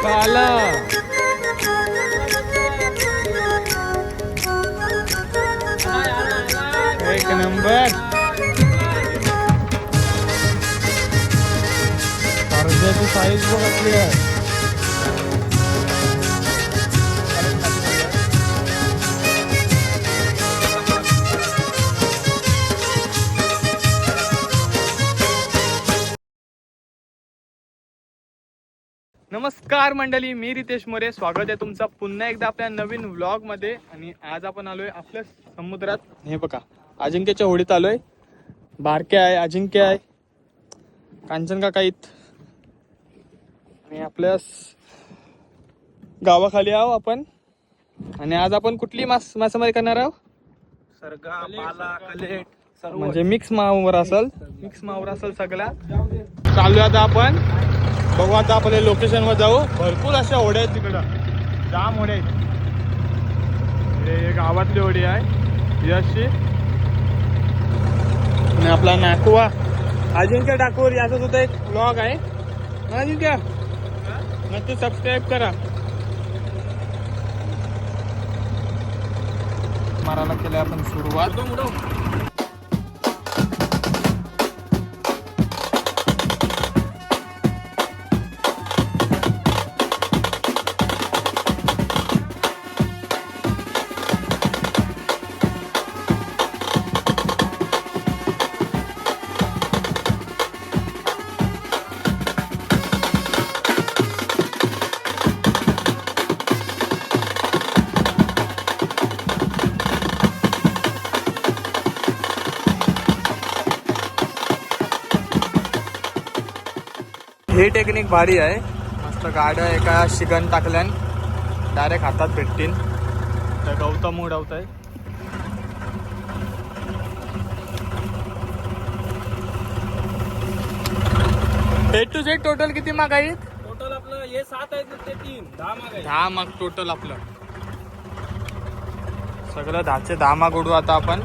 काला एक number अर्ध्याची size बघितली आहे. नमस्कार मंडळी, मी रितेश मोरे. स्वागत आहे तुमचं पुन्हा एकदा आपल्या नवीन व्लॉग मध्ये. आणि आज आपण आलोय आपल्या समुद्रात. हे बघा, अजिंक्यच्या होडीत आलोय. बारके आहे, अजिंक्य आहे, कांचन काका आहेत आणि आपल्या गावाखाली आहो आपण. आणि आज आपण कुठली मासेमारी करणार आहोत? सरगा, पाला, कलेट सर्व. म्हणजे मिक्स मावर असेल सगळा. चालू आता आपण बघू. आता आपल्या लोकेशन वर जाऊ. भरपूर अशा होड्या आहेत तिकडं, जाम होड्या आहेत. हे गावातली होडी आहे यशची. आणि आपला नाकुवा अजिंक्य ठाकूर याचा सुद्धा एक ब्लॉग आहे. अजिंक्य नक्की सबस्क्राईब करा. मारायला केलं आपण सुरुवात. ही टेक्निक भारी आहे. मस्त गाड्या एका शिगण टाकल्यान डायरेक्ट हातात भेटतील. तर गौतम उडवत आहे. ए टू झेड टोटल किती माग आहेत? टोटल आपलं हे 7 आहे ते 3 10 माग आहे. 10 माग टोटल आपलं. सगळं 10चे 10 माग उडू आता आपण.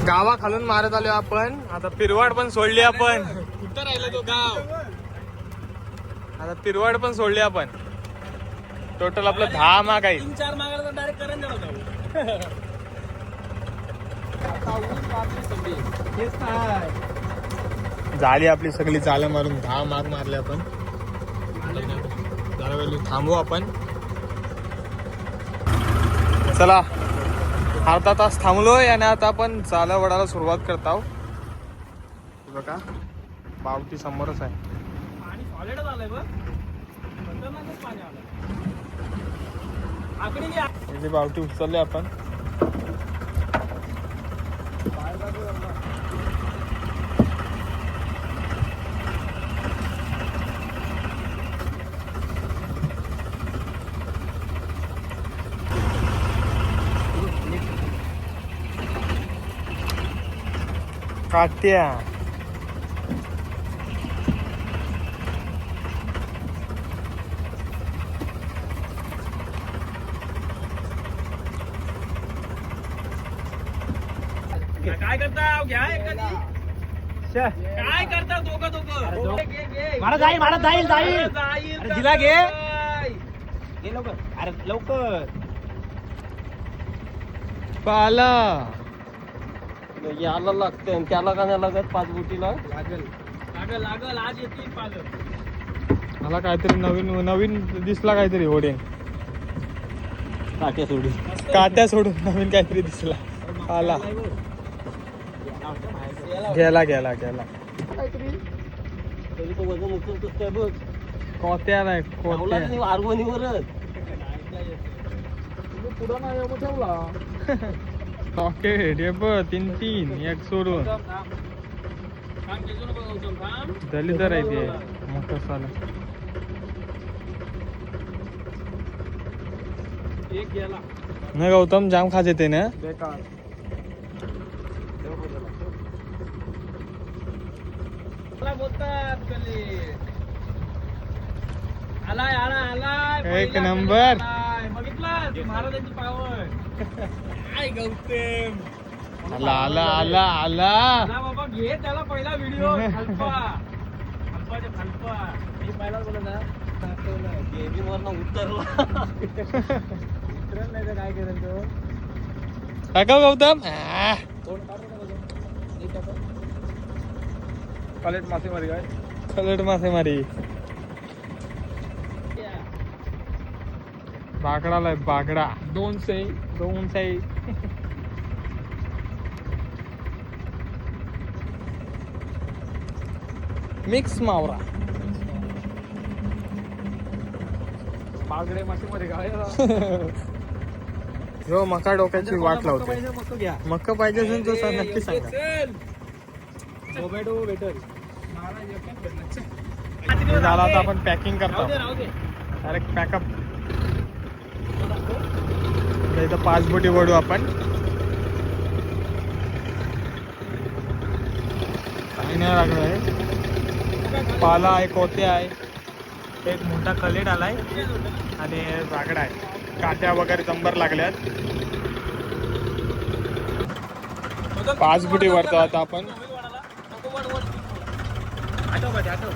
गावा खालून मारत आलो आपण. आता पिरवाड पण सोडली आपण. कुठं राहिला तो गाव? आता पिरवाड पण सोडली आपण. टोटल आपलं 10 माग आहे. 3-4 मागाला डायरेक्ट करंट जाणार. झाली आपली सगळी चाल मारून 10 माग मारले आपण. जरा वेळ थांबू आपण. चला, अर्धा तास थांबलोय आणि आता आपण चाला वडाला सुरुवात करत आहोत. बघा, पावती समोरच आहे. पाणी सॉलिड झालंय बघ. खतरनाकच पाणी आलं. आकडी घ्या. इथे पावती उचलली आपण. काट्या काय करता घ्या एखादी. काय करता दोघं मला जाईल जाईल जाईल दिला घे. जाईल. घे लवकर. अरे लवकर पाला याला लागतं आणि त्याला का नाही लागत 5 बोटीला लागल लागल आज येतील पालक. मला काहीतरी नवीन नवीन दिसला काहीतरी होडे काट्या सोडी. काट्या सोडून नवीन काहीतरी दिसला. आला गेला गेला गेला. तरी तो वजन उचलतोच काय बघ. कोत्या नाही ठेवला कोत्या. नाही आर्गोनीवरच. पुढं नाही एवढं ठेवला. रॉकेट हे बघ 3 एक सोडून काम घेतो नको गौतम काम. दलितर आहे ते मोठं साला. एक गेला नाही गौतम जाम खाज येते ना. बेकार. मला बोलतात कले. आलाय आलाय आलाय एक पहिला नंबर. कले आलाय. बघितलं महाराजांची पावर. काय गौतम आला आला आला आला. आला बाबा घे त्याला पहिला व्हिडिओ खालपा खालपाच्या खालपा. मी पहिला बोलत ना केबिनवरनं उतरला. उतरेल नाही तर काय करेल तो. टाका गौतम. कॉलेज मासेमारी काय कलट मासेमारी. बागडा लाय बागडा 200 दोन साई. मिक्स मावरा. बागडे मासेमारी काय हो मका डोक्याची वाट लावते. मस्त घ्या. मक्का पाहिजे असेल तर सर नक्की सांगा. टोमॅटो भेटल. हे झालं आता आपण पॅकिंग राहू करतो. दे राहू दे. Direct pack up. इथं 5 बोटी वडू आपण. काही नाही लागलं आहे. पाला आहे कोते आहे. एक मोठा कलेट आलाय आणि बागडा आहे. काट्या वगैरे जंबर लागल्यात. 5 बोटी वरतो आता आपण. आठव पाहिजे आठव.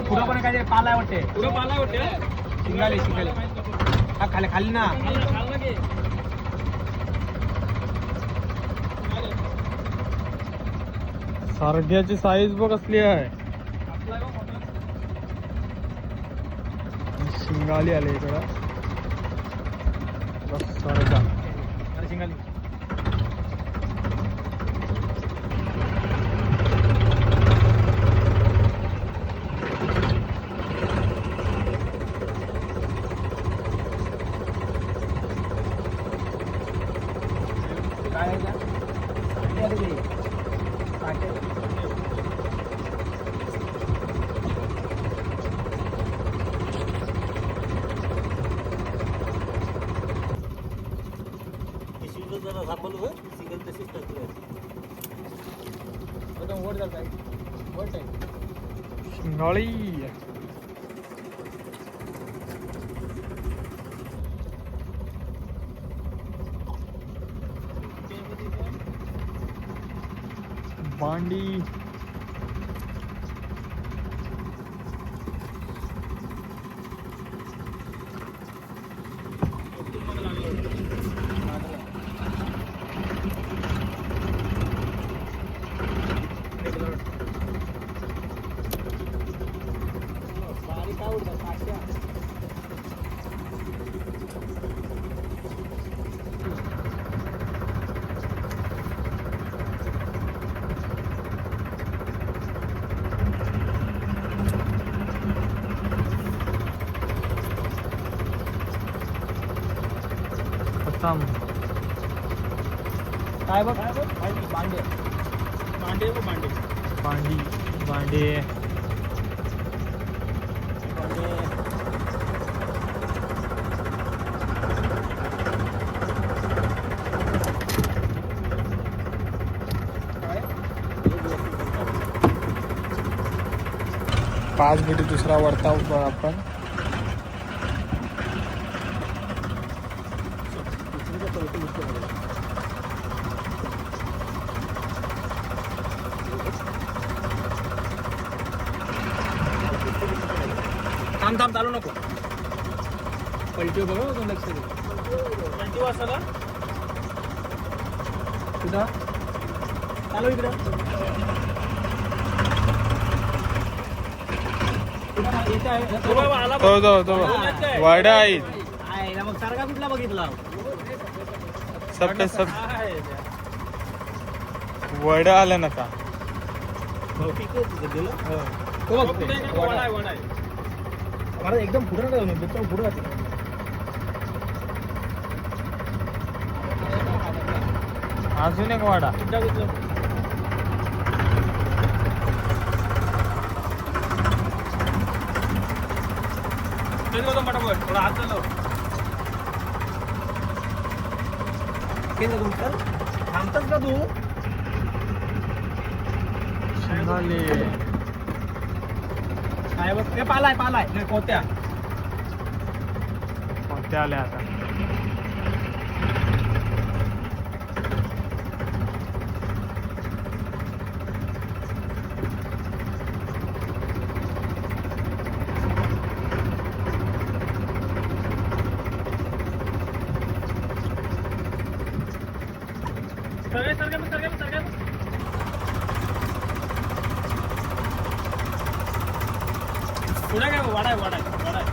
पुढं पण काय पाला वाटते. पुढं पाला होते. शिंगाले हा खाली खाली ना. सारख्याची साईज बघ कसली आहे. शिंगाली आले इकडं. बस सारखा. शिंगाली जरा झापल वर सिंगल तशीच टाकली. वर जात वर शिंगाळी. बांडी. बारीक आवडतात पाचशा. थांब. काय बघ भांडे भांडे व भांडे भांडी भांडे पाच बोटी दुसरा वरता आपण थांब थांब चालू नको पलटी बघ दोन लक्ष दे किती वाजता तुझा चालू इकडं येत आहे तो बाबा आला तो वाडा आहे आहे मग सारखा कुठला बघितला सब सब वडा आला ना का तो बघ वडा आहे वडा आहे मला एकदम पुढे नका पुढे अजून एक वाडा पटापट थोडा हात चालव थांबतात का तू शिंगाले काय बघ ते पालाय नाही कोत्या कोणत्या आल्या आता सरगे पुढे काय वाडा आहे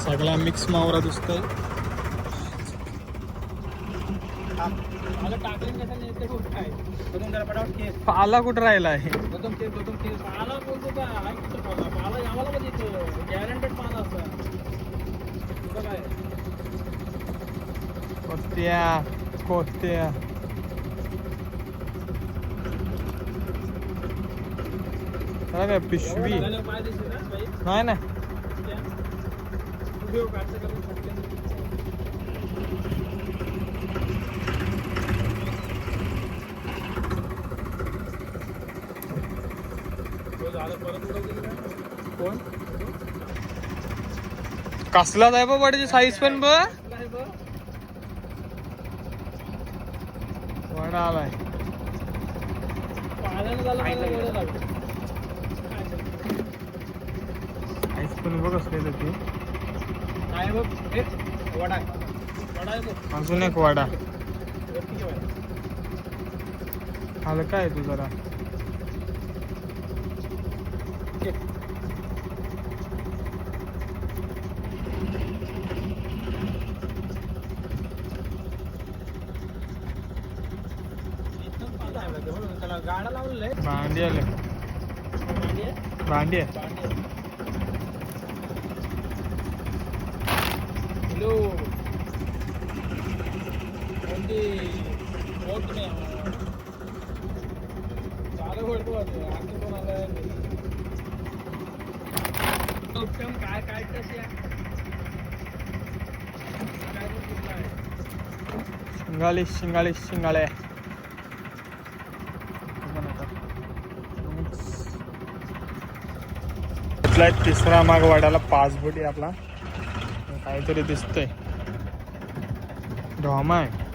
सगळा मिक्स मावरा दिसतोय मला टाकून कसं नाही ते खूप काय बघून जरा पटापट केस पाला कुठं राहिला आहे गौतम केस पाला बोलतो का हा कुठं पाला यावाला पण येतो गॅरंटेड पाला असं कुठं काय कोत्या काय पिशवी पाय दिसते ना बाई नाही व्हिडिओ काढते का कोण कसला आहे बा वाड्याची साईज पण बघ वाडा आलाय पाण्यानं झालं मला एवढं लागलं साईज पण बघ असलेलं ते काय बघ हे वडा वडा आहे तो. अजून एक वाडा वरती घेऊया. हलका आहे तू जरा एकदम पाला आहे बघा. म्हणून त्याला गाडा लावलेला आहे भांडी आले भांडी आहे भांडी आहे भांडी आहे. हॅलो कोणती बोट नाही चालू बोलतो आणखी कोण आलाय उत्तम काय काय कशी आहे काय बोलतो आहे शिंगाले तिसरा माग वाड्याला 5 बोटी आपला काहीतरी दिसतंय ढोमा आहे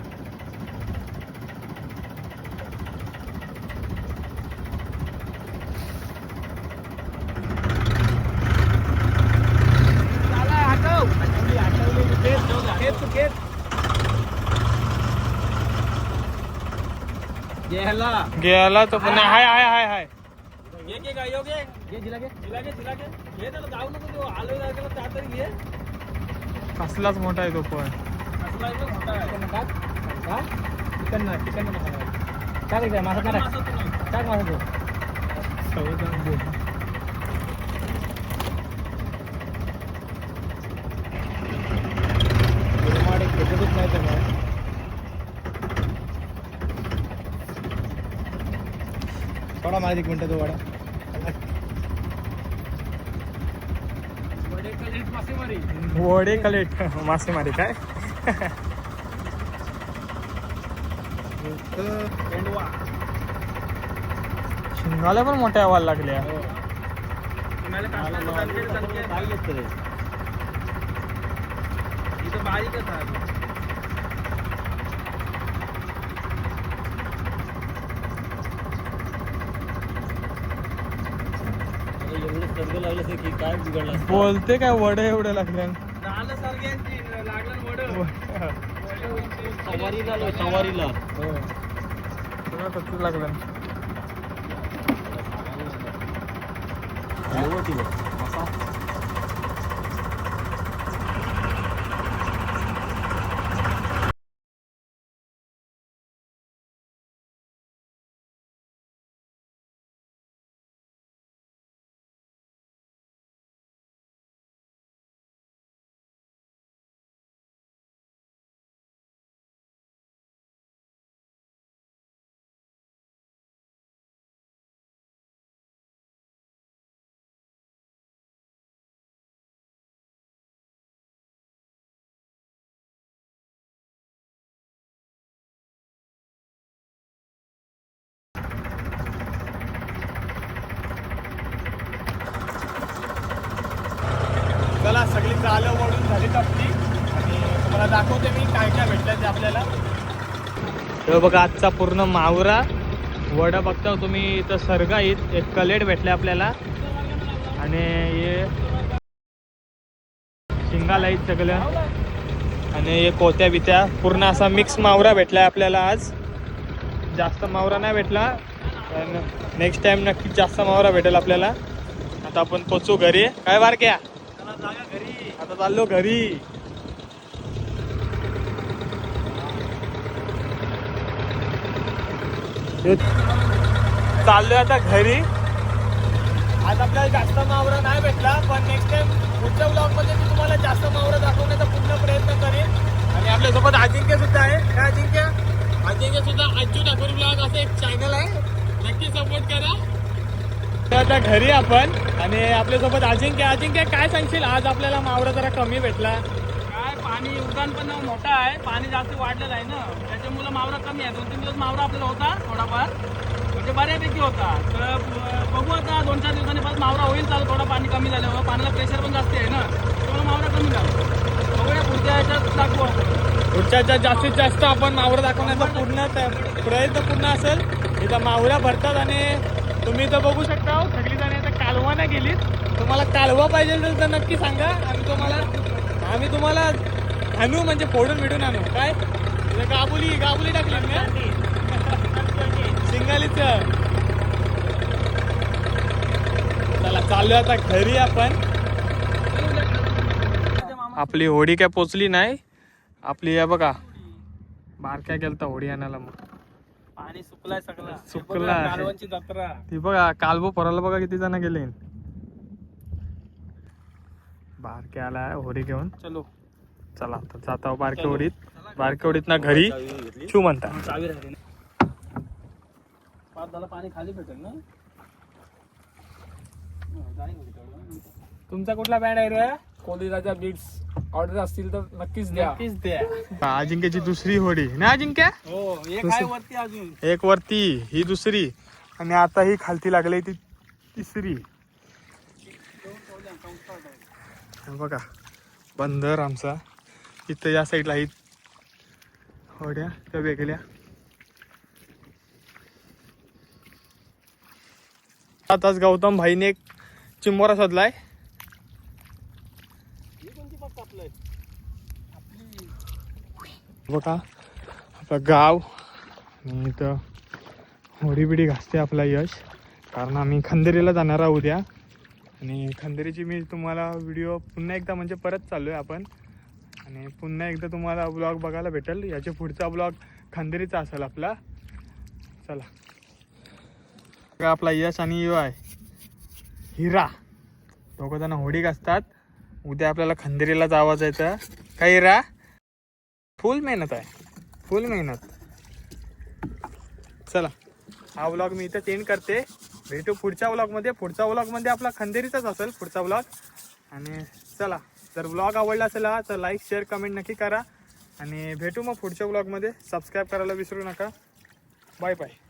गेला तो पण हाय हाय हाय हाय घे घे काय घे घे जिला घे घे त्याला जाऊ नको तो आलोय जायला त्या तरी घे कसलाच मोठा आहे तो पण असला एक मोठा आहे चिकन मसाला टाक इकडे मासा टाक असं तू नाही. टाक मासा तू थोडा माझा 1 मिनिट तो वाडा वडे कलेट मासेमारी काय शिंगाला पण मोठ्या व्हायला लागल्या. बारीकच आहे. बोलते काय वडे एवढे लागले सवारीला लागलं. चला सगळी जालं वळून झालीच आपली आणि तुम्हाला दाखवते मी काय काय भेटलं ते आपल्याला. तर बघा आजचा पूर्ण मावरा वडा बघता तुम्ही इथं सरगा आहेत. एक कलेट भेटले आपल्याला आणि हे शिंगाला आहेत सगळं आणि हे कोत्या बित्या पूर्ण असा मिक्स मावरा भेटलाय आपल्याला आज. जास्त मावरा नाही भेटला पण नेक्स्ट टाइम नक्कीच जास्त मावरा भेटेल आपल्याला. आता आपण पोचू घरी. काय बारक्या आता चाललो घरी. चाललोय आता घरी. आज आपल्याला जास्त मावरा नाही भेटला पण नेक्स्ट टाइम पुढच्या ब्लॉग मध्ये मी तुम्हाला जास्त मावरा दाखवण्याचा पूर्ण प्रयत्न करेन. आणि आपल्यासोबत अजिंक्य सुद्धा आहे. काय अजिंक्य सुद्धा अज्जू ठाकूर ब्लॉग असं एक चॅनल आहे, नक्की सपोर्ट करा. आता घरी आपण आणि आपल्यासोबत अजिंक्य काय सांगशील? आज आपल्याला मावरा जरा कमी भेटला. काय पाणी उड्डाण पण मोठा आहे, पाणी जास्त वाढलेलं आहे ना, त्याच्यामुळे मावरा कमी आहे. 2-3 दिवस मावरा आपल्याला होता थोडाफार, म्हणजे बऱ्यापैकी होता. तर बघू आता 2-4 दिवसांनी परत मावरा होईल चालू. थोडा पाणी कमी झाल्यावर पाण्याला प्रेशर पण जास्त आहे ना, त्यामुळे मावरा कमी झाला. बघूया पुढच्या ह्याच्यात दाखवू. पुढच्या ह्याच्यात जास्तीत जास्त आपण मावरा दाखवण्याचा पूर्ण प्रयत्न पूर्ण असेल. इथं मावरा भरतात आणि तुम्ही इथं बघू शकता सगळी जण इथं कालवा नाही गेलीत. तुम्हाला कालवा पाहिजे तर नक्की सांगा. आम्ही तुम्हाला आणू म्हणजे फोडून मिळून आणू. काय गाबुली टाकली ना सिंगालीच. चला चालू आता घरी आपण. आपली होडी काय पोचली नाही. आपली या बघा बारक्या गेलता होडी आणायला. मग पाणी सुकलाय सगळं. सुकला कालवांची जत्रा ती बघा. कालवो फरायला बघा किती जण गेले. बारक्या आला होडी घेऊन. चलो चला आता जाता बारक्या होडीत ना घरी शिव म्हणता. चावी राहिली ना, पाणी खाली भेटेल ना. तुमचा कुठला बँड आहे रे? कोलीराजा बीट्स. ऑर्डर असतील तर नक्कीच द्या. अजिंक्यची दुसरी होडी ना अजिंक्य. हो एक आहे वरती अजून. एक वरती ही दुसरी आणि आता ही खालती लागली ती तिसरी. बघा बंदर आमचा. इथं या साईडला ही होड्या त्या वेगळ्या. आताच गौतम भाईने एक चिंबोरा शोधलाय. बघा आपलं गाव आणि इथं होडी बिडी घासते आपला यश. कारण आम्ही खंदेरीला जाणार आहोत उद्या आणि खंदेरीची मी तुम्हाला व्हिडिओ पुन्हा एकदा म्हणजे परत चाललो आहे आपण आणि पुन्हा एकदा तुम्हाला ब्लॉग बघायला भेटेल. याच्या पुढचा ब्लॉग खंदेरीचा असेल आपला. चला का आपला यश आणि यो आहे हिरा, दोघं जण होडी असतात. उद्या आपल्याला खंदेरीला जावं जायचं. काय हिरा, फुल मेहनत आहे, फुल मेहनत. चला हा व्लॉग मी इथं एंड करते. भेटू पुढच्या व्लॉगमध्ये. पुढच्या व्लॉगमध्ये आपला खंदेरीचाच असेल पुढचा व्लॉग. आणि चला, जर व्लॉग आवडला असेल तर लाईक शेअर कमेंट नक्की करा. आणि भेटू मग पुढच्या व्लॉगमध्ये. सबस्क्राईब करायला विसरू नका. Bye bye.